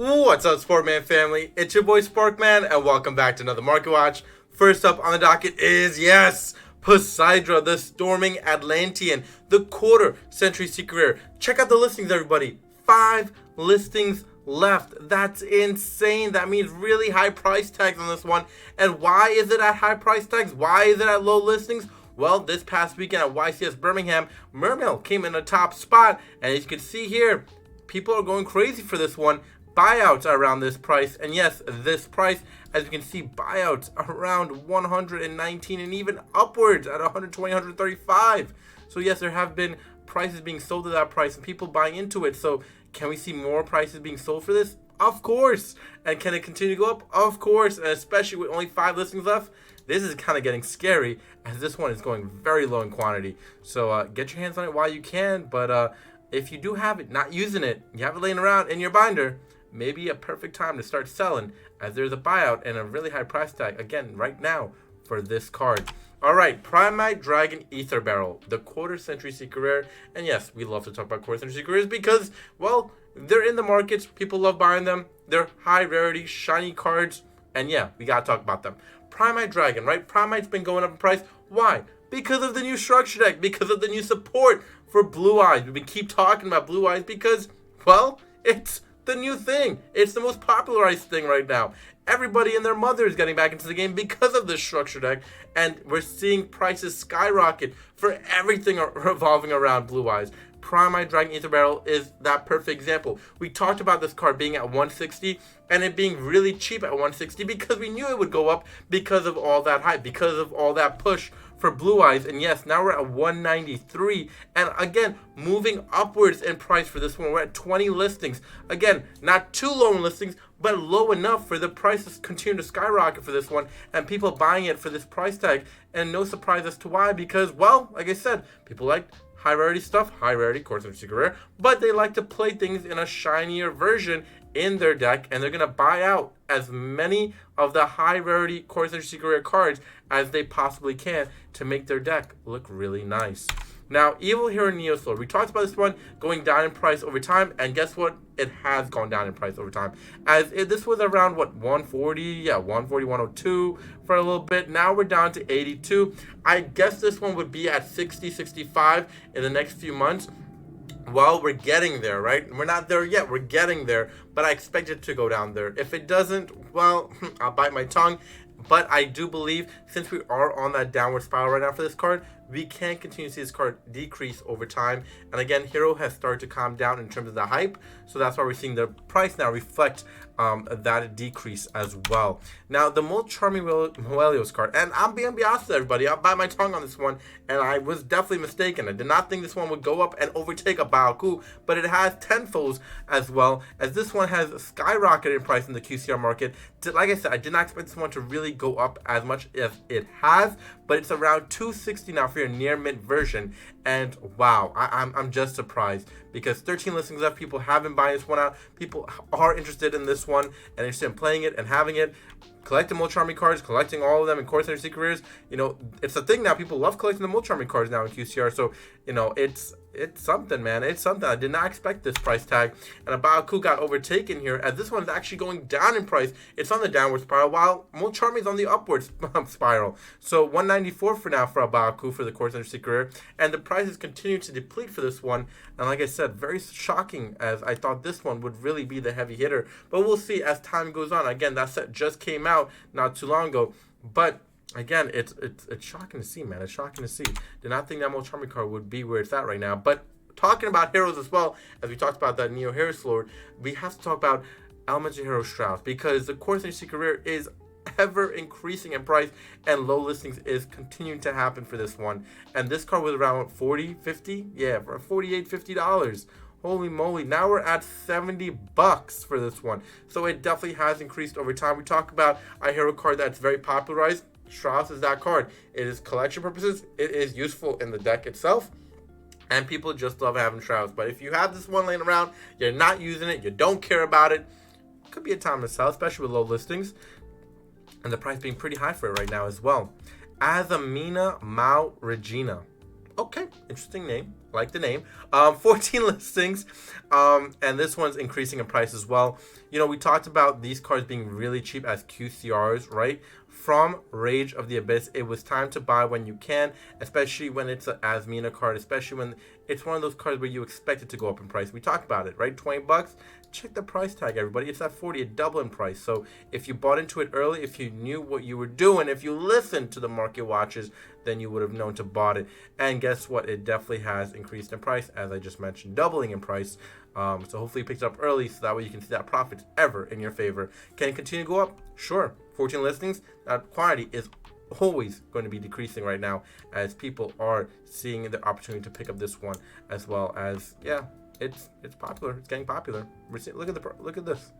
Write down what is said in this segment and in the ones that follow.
What's up, Sportman family? It's your boy Sporkman, and welcome back to another Market Watch. First up on the docket is, yes, Poseidra, the Storming Atlantean, the quarter century secret rare. Check out the listings, everybody. 5 listings left. That's insane. That means really high price tags on this one. And why is it at high price tags? Why is it at low listings? Well, this past weekend at YCS Birmingham, Mermail came in the top spot, and as you can see here, people are going crazy for this one. Buyouts are around this price, and yes, this price, as you can see, buyouts around 119 and even upwards at 120, 135. So yes, there have been prices being sold at that price and people buying into it. So can we see more prices being sold for this? Of course. And can it continue to go up? Of course. And especially with only 5 listings left, this is kind of getting scary, as this one is going very low in quantity. So get your hands on it while you can. But if you do have it, not using it, you have it laying around in your binder, maybe a perfect time to start selling, as there's a buyout and a really high price tag, again, right now for this card. All right, Primite Dragon Ether Barrel, the quarter century secret rare. And yes, we love to talk about quarter century secret rares because, well, they're in the markets. People love buying them. They're high rarity, shiny cards. And yeah, we got to talk about them. Primite Dragon, right? Primite's been going up in price. Why? Because of the new structure deck, because of the new support for Blue Eyes. We've been keep talking about Blue Eyes because, well, it's the new thing. It's the most popularized thing right now. Everybody and their mother is getting back into the game because of this structure deck, and we're seeing prices skyrocket for everything revolving around Blue Eyes. Primite Dragon Ether Barrel is that perfect example. We talked about this card being at 160 and it being really cheap at 160 because we knew it would go up because of all that hype, because of all that push for Blue Eyes. And yes, now we're at 193, and again, moving upwards in price for this one. We're at 20 listings. Again, not too low in listings, but low enough for the prices to continue to skyrocket for this one, and people buying it for this price tag. And no surprise as to why, because, well, like I said, people like high rarity stuff, high rarity, quarter century secret rare, but they like to play things in a shinier version in their deck, and they're going to buy out as many of the high rarity quarter century secret rare cards as they possibly can to make their deck look really nice. Now, Evil Hero Neoslord, we talked about this one going down in price over time, and guess what? It has gone down in price over time. This was around, what, 140? Yeah, 140, 102 for a little bit. Now we're down to 82. I guess this one would be at 60, 65 in the next few months. Well, we're getting there, right? We're not there yet. We're getting there, but I expect it to go down there. If it doesn't, well, I'll bite my tongue. But I do believe, since we are on that downward spiral right now for this card, we can continue to see this card decrease over time. And again, Hero has started to calm down in terms of the hype, so that's why we're seeing the price now reflect that decrease as well. Now, the Mulcharmy Moelios card, and I'm being honest with everybody, I'll bite my tongue on this one, and I was definitely mistaken. I did not think this one would go up and overtake a Baoku, but it has tenfolds as well, as this one has skyrocketed in price in the QCR market. Like I said, I did not expect this one to really go up as much as it has, but it's around 260 now for your near mint version. And wow, I'm just surprised because 13 listings left. People have been buying this one out. People are interested in this one and interested in playing it and having it. Collecting Mulcharmy cards, collecting all of them in Core Center Secret Rares. You know, it's a thing now. People love collecting the Mulcharmy cards now in QCR. So, you know, it's something, man. It's something. I did not expect this price tag. And a Baoku got overtaken here, as this one is actually going down in price. It's on the downward spiral, while Mulcharmy is on the upward spiral. So 194 for now for a Baoku for the Core Center Secret Rare. And the prices continue to deplete for this one. And like I said, very shocking, as I thought this one would really be the heavy hitter. But we'll see as time goes on. Again, that set just came out not too long ago. But again, it's shocking to see, man. It's shocking to see. Did not think that Mulcharmy card would be where it's at right now. But talking about heroes as well, as we talked about that Neo Hero Lord, we have to talk about Elemental Hero Stratos, because the Core Center Secret Rare is ever increasing in price, and low listings is continuing to happen for this one. And this card was around 40, 50, yeah, for $48, $50. Holy moly, now we're at $70 for this one. So it definitely has increased over time. We talk about a hero card that's very popularized. Stratos is that card. It is collection purposes. It is useful in the deck itself, and people just love having Stratos. But if you have this one laying around, you're not using it, you don't care about it, could be a time to sell, especially with low listings, and the price being pretty high for it right now as well. Azamina Mao Regina. Okay, interesting name. Like the name. 14 listings. And this one's increasing in price as well. You know, we talked about these cards being really cheap as QCRs, right? From Rage of the Abyss, it was time to buy when you can, especially when it's an Azamina card, especially when it's one of those cards where you expect it to go up in price. We talked about it, right? 20 bucks. Check the price tag, everybody. It's at 40, a double in price. So if you bought into it early, if you knew what you were doing, if you listened to the market watches, then you would have known to bought it. And guess what? It definitely has increased in price, as I just mentioned, doubling in price. So hopefully you picked it up early, so that way you can see that profit's ever in your favor. Can it continue to go up? Sure. 14 listings. That quantity is always going to be decreasing right now, as people are seeing the opportunity to pick up this one, as well as, yeah, it's popular. It's getting popular. We're seeing, look at this.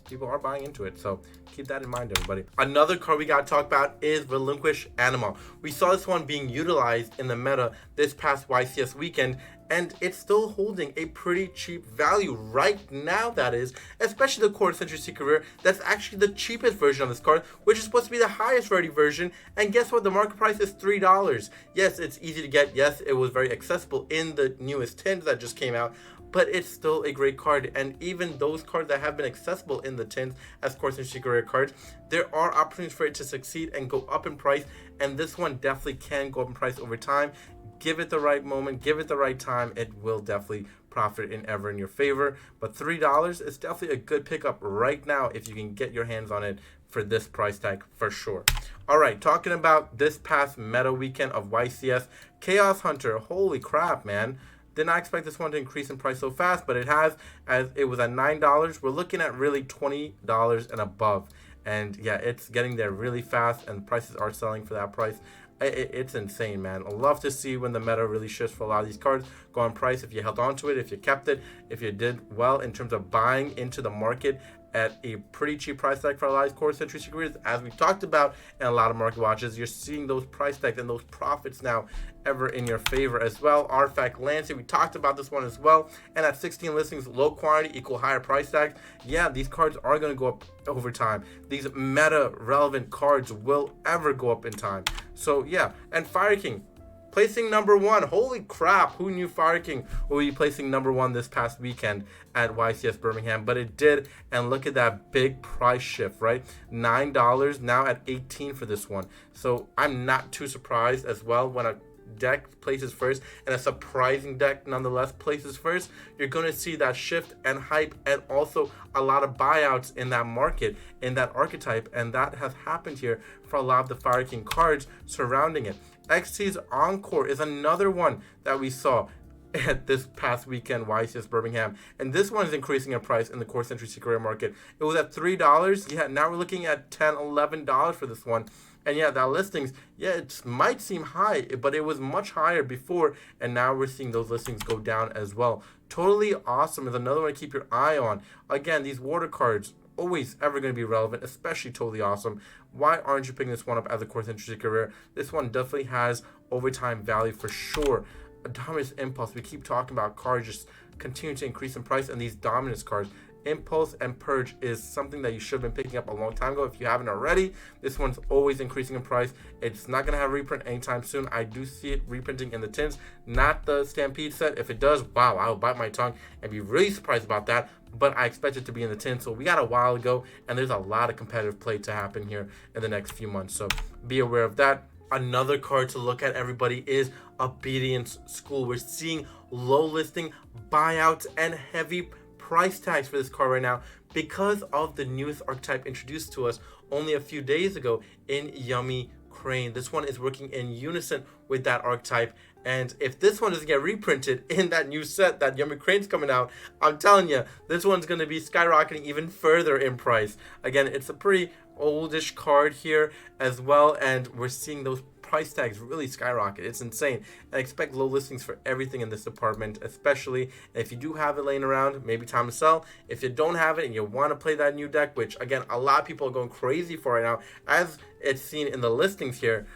People are buying into it, so keep that in mind, everybody. Another card we got to talk about is Relinquish Animal. We saw this one being utilized in the meta this past YCS weekend, and it's still holding a pretty cheap value right now, that is, especially the Quarter Century Secret Rare. That's actually the cheapest version of this card, which is supposed to be the highest rarity version, and guess what? The market price is $3. Yes, it's easy to get. Yes, it was very accessible in the newest tins that just came out, but it's still a great card. And even those cards that have been accessible in the tins as Quarter Century Secret Rare cards, there are opportunities for it to succeed and go up in price, and this one definitely can go up in price over time. Give it the right moment, give it the right time, it will definitely profit in your favor. But $3 is definitely a good pickup right now if you can get your hands on it for this price tag for sure. All right, talking about this past meta weekend of YCS, Chaos Hunter, holy crap, man. Did not expect this one to increase in price so fast, but it has, as it was at $9. We're looking at really $20 and above. And yeah, it's getting there really fast, and prices are selling for that price. It's insane, man. I love to see when the meta really shifts for a lot of these cards. Go on price if you held on to it, if you kept it, if you did well in terms of buying into the market at a pretty cheap price tag for a lot of these Quarter Century Secrets. As we talked about in a lot of market watches, you're seeing those price tags and those profits now ever in your favor as well. Artifact Lancey, we talked about this one as well. And at 16 listings, low quantity equal higher price tags. Yeah, these cards are going to go up over time. These meta relevant cards will ever go up in time. So yeah, and Fire King, placing number 1. Holy crap, who knew Fire King would be placing number 1 this past weekend at YCS Birmingham? But it did, and look at that big price shift, right? $9, now at 18 for this one. So I'm not too surprised as well when a deck places first, and a surprising deck nonetheless places first. You're going to see that shift and hype, and also a lot of buyouts in that market, in that archetype, and that has happened here for a lot of the Fire King cards surrounding it. XT's Encore is another one that we saw at this past weekend YCS Birmingham, and this one is increasing in price in the Quarter Century Secret Rare market. It was at $3. Yeah, now we're looking at $10, $11 for this one. And yeah, that listings, yeah, it might seem high, but it was much higher before, and now we're seeing those listings go down as well. Totally awesome is another one to keep your eye on. Again, these water cards, always ever going to be relevant, especially Totally Awesome. Why aren't you picking this one up as a Quarter Century Secret Rare? This one definitely has overtime value for sure. Dominance Impulse, we keep talking about cards just continue to increase in price, and these dominance cards, Impulse and Purge, is something that you should have been picking up a long time ago if you haven't already. This one's always increasing in price. It's not going to have a reprint anytime soon. I do see it reprinting in the tins, not the Stampede set. If it does, wow, I'll bite my tongue and be really surprised about that, but I expect it to be in the tin. So we got a while ago, and there's a lot of competitive play to happen here in the next few months, so be aware of that. Another card to look at, everybody, is Obedience School. We're seeing low listing, buyouts, and heavy price tags for this card right now because of the newest archetype introduced to us only a few days ago in Yummy Crane. This one is working in unison with that archetype, and if this one doesn't get reprinted in that new set that Yummy Crane's coming out, I'm telling you, this one's going to be skyrocketing even further in price. Again, it's a pretty oldish card here as well, and we're seeing those price tags really skyrocket. It's insane. I expect low listings for everything in this department, especially if you do have it laying around, maybe time to sell. If you don't have it and you want to play that new deck, which again a lot of people are going crazy for right now, as it's seen in the listings here,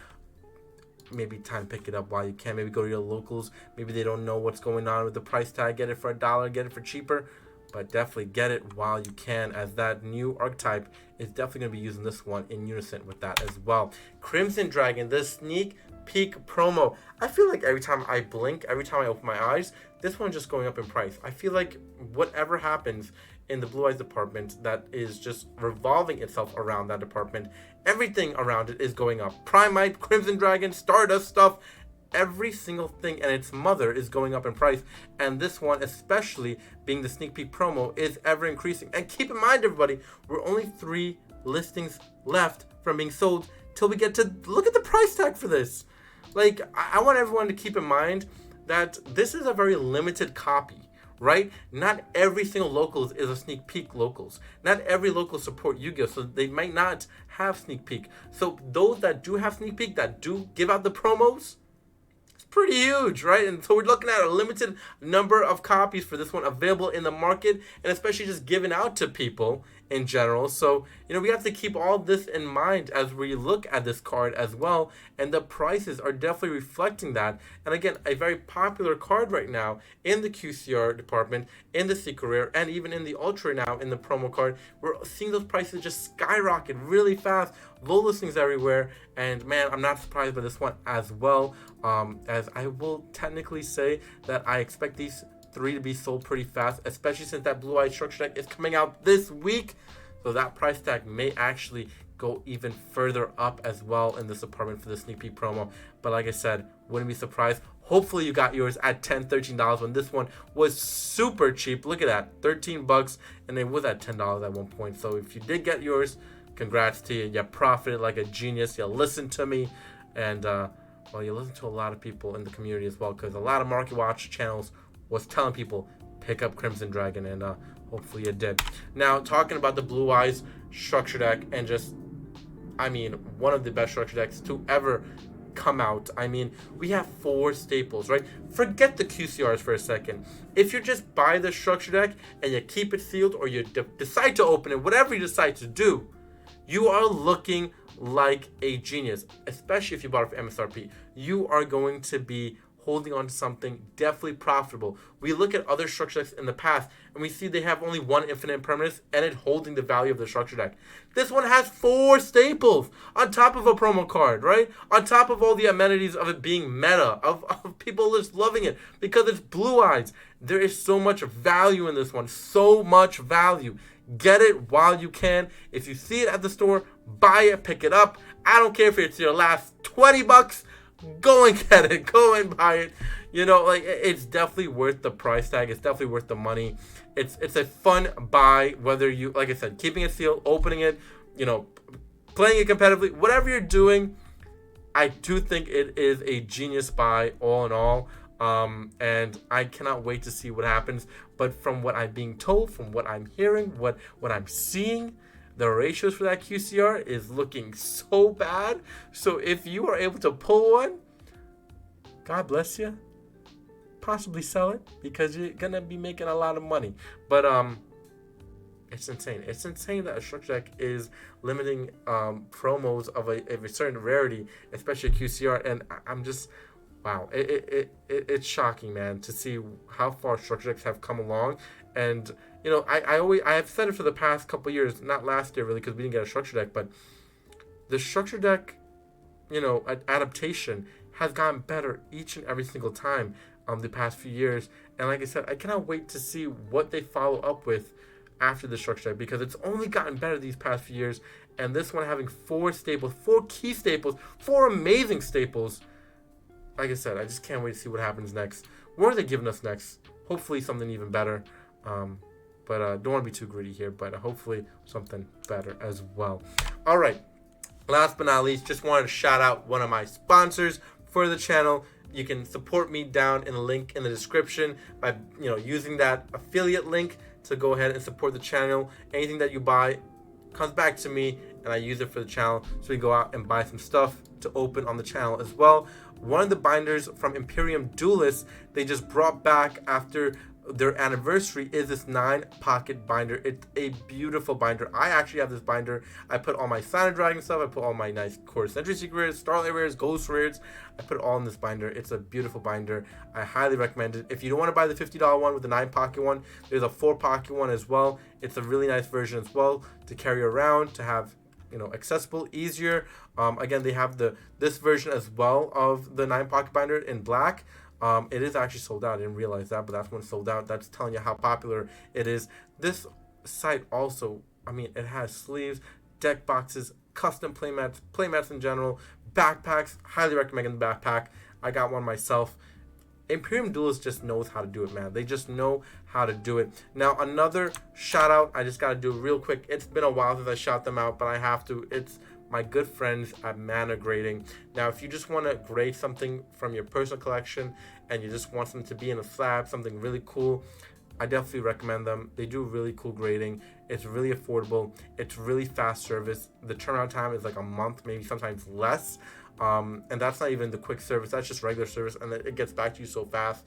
maybe time to pick it up while you can. Maybe go to your locals. Maybe they don't know what's going on with the price tag. Get it for $1, get it for cheaper, but definitely get it while you can, as that new archetype is definitely going to be using this one in unison with that as well. Crimson Dragon, the sneak peek promo. I feel like every time I blink, every time I open my eyes, this one's just going up in price. I feel like whatever happens in the Blue Eyes department that is just revolving itself around that department, everything around it is going up. Primite, Crimson Dragon, Stardust stuff, every single thing and its mother is going up in price. And this one, especially being the sneak peek promo, is ever increasing. And keep in mind, everybody, we're only 3 listings left from being sold till we get to look at the price tag for this. Like, I want everyone to keep in mind that this is a very limited copy, right? Not every single locals is a sneak peek locals. Not every local support Yu-Gi-Oh, so they might not have sneak peek. So those that do have sneak peek, that do give out the promos, it's pretty huge, right? And so we're looking at a limited number of copies for this one available in the market, and especially just given out to people in general. So, we have to keep all this in mind as we look at this card as well, and the prices are definitely reflecting that. And again, a very popular card right now in the QCR department, in the Secret Rare, and even in the Ultra now in the promo card. We're seeing those prices just skyrocket really fast, low listings everywhere, and man, I'm not surprised by this one as well, as I will technically say that I expect these 3 to be sold pretty fast, especially since that Blue Eye structure deck is coming out this week. So that price tag may actually go even further up as well in this department for the sneak peek promo. But like I said, wouldn't be surprised. Hopefully you got yours at $10, $13 when this one was super cheap. Look at that, $13, and it was at $10 at one point. So if you did get yours, congrats to you. You profited like a genius. You listened to me, and well, you listened to a lot of people in the community as well, because a lot of Market Watch channels was telling people pick up Crimson Dragon, and hopefully it did. Now, talking about the Blue Eyes structure deck, and just, one of the best structure decks to ever come out. We have 4 staples, right? Forget the QCRs for a second. If you just buy the structure deck and you keep it sealed, or you decide to open it, whatever you decide to do, you are looking like a genius, especially if you bought it for MSRP. You are going to be holding on to something definitely profitable. We look at other structure decks in the past, and we see they have only 1 infinite impermanence, and it holding the value of the structure deck. This one has 4 staples on top of a promo card, right? On top of all the amenities of it being meta, of people just loving it because it's Blue Eyes. There is so much value in this one, so much value. Get it while you can. If you see it at the store, buy it, pick it up. I don't care if it's your last $20. Go and get it. Go and buy it. It's definitely worth the price tag. It's definitely worth the money. It's a fun buy, whether you, like I said, keeping it sealed, opening it, playing it competitively, whatever you're doing. I do think it is a genius buy all in all. And I cannot wait to see what happens. But from what I'm being told, from what I'm hearing, what I'm seeing, the ratios for that QCR is looking so bad. So if you are able to pull one, God bless you. Possibly sell it, because you're going to be making a lot of money. But it's insane. It's insane that a structure deck is limiting promos of a certain rarity, especially QCR. And I'm just, wow. It's shocking, man, to see how far structure decks have come along. And I have said it for the past couple years, not last year really, because we didn't get a structure deck, but the structure deck, adaptation has gotten better each and every single time the past few years. And like I said, I cannot wait to see what they follow up with after the structure deck, because it's only gotten better these past few years. And this one having 4 staples, 4 key staples, 4 amazing staples. Like I said, I just can't wait to see what happens next. What are they giving us next? Hopefully something even better. But don't want to be too greedy here, but hopefully something better as well. All right, last but not least, just wanted to shout out one of my sponsors for the channel. You can support me down in the link in the description by using that affiliate link to go ahead and support the channel. Anything that you buy comes back to me, and I use it for the channel, so we go out and buy some stuff to open on the channel as well. One of the binders from Imperium Duelist they just brought back after their anniversary is this 9-pocket binder. It's a beautiful binder. I actually have this binder. I put all my Silent Dragon stuff. I put all my nice Core Century Secret Rares, Starlight Rares, Ghost Rares. I put it all in this binder. It's a beautiful binder. I highly recommend it. If you don't want to buy the $50 one with the 9-pocket one, there's a 4-pocket one as well. It's a really nice version as well to carry around, to have accessible, easier. Again, they have this version as well of the 9 pocket binder in black. It is actually sold out. I didn't realize that, but that's when it's sold out. That's telling you how popular it is. This site also, it has sleeves, deck boxes, custom playmats in general, backpacks. Highly recommend the backpack. I got one myself. Imperium Duelist just knows how to do it, man. They just know how to do it. Now, another shout out I just got to do real quick. It's been a while since I shout them out, but I have to. It's my good friends at Mana Grading. Now, if you just want to grade something from your personal collection and you just want them to be in a slab, something really cool, I definitely recommend them. They do really cool grading. It's really affordable. It's really fast service. The turnaround time is like a month, maybe sometimes less. And that's not even the quick service. That's just regular service, and it gets back to you so fast.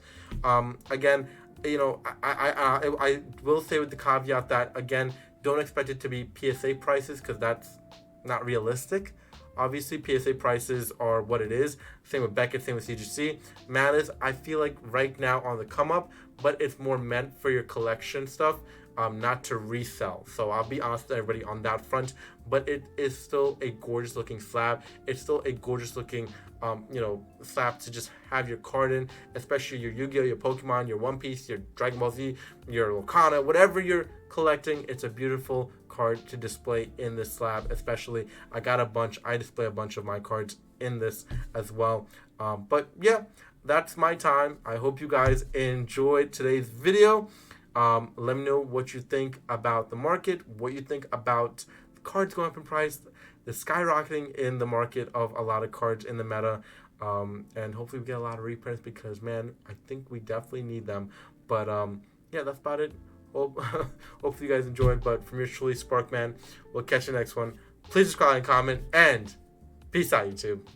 Again, I will say with the caveat that, again, don't expect it to be PSA prices, because that's not realistic. Obviously, PSA prices are what it is. Same with Beckett, same with CGC. Mana's, I feel like right now on the come up, but it's more meant for your collection stuff, not to resell. So I'll be honest with everybody on that front, but it is still a gorgeous looking slab. It's still a gorgeous looking, slab to just have your card in, especially your Yu-Gi-Oh, your Pokemon, your One Piece, your Dragon Ball Z, your Locana, whatever you're collecting. It's a beautiful card to display in this slab. Especially, I got a bunch. I display a bunch of my cards in this as well. But yeah, that's my time. I hope you guys enjoyed today's video. Let me know what you think about the market, what you think about the cards going up in price, the skyrocketing in the market of a lot of cards in the meta, and hopefully we get a lot of reprints, because, man, I think we definitely need them. But yeah, that's about it. Hopefully you guys enjoyed. But from your truly, Sparkman, we'll catch you next one. Please subscribe and comment, and peace out, YouTube.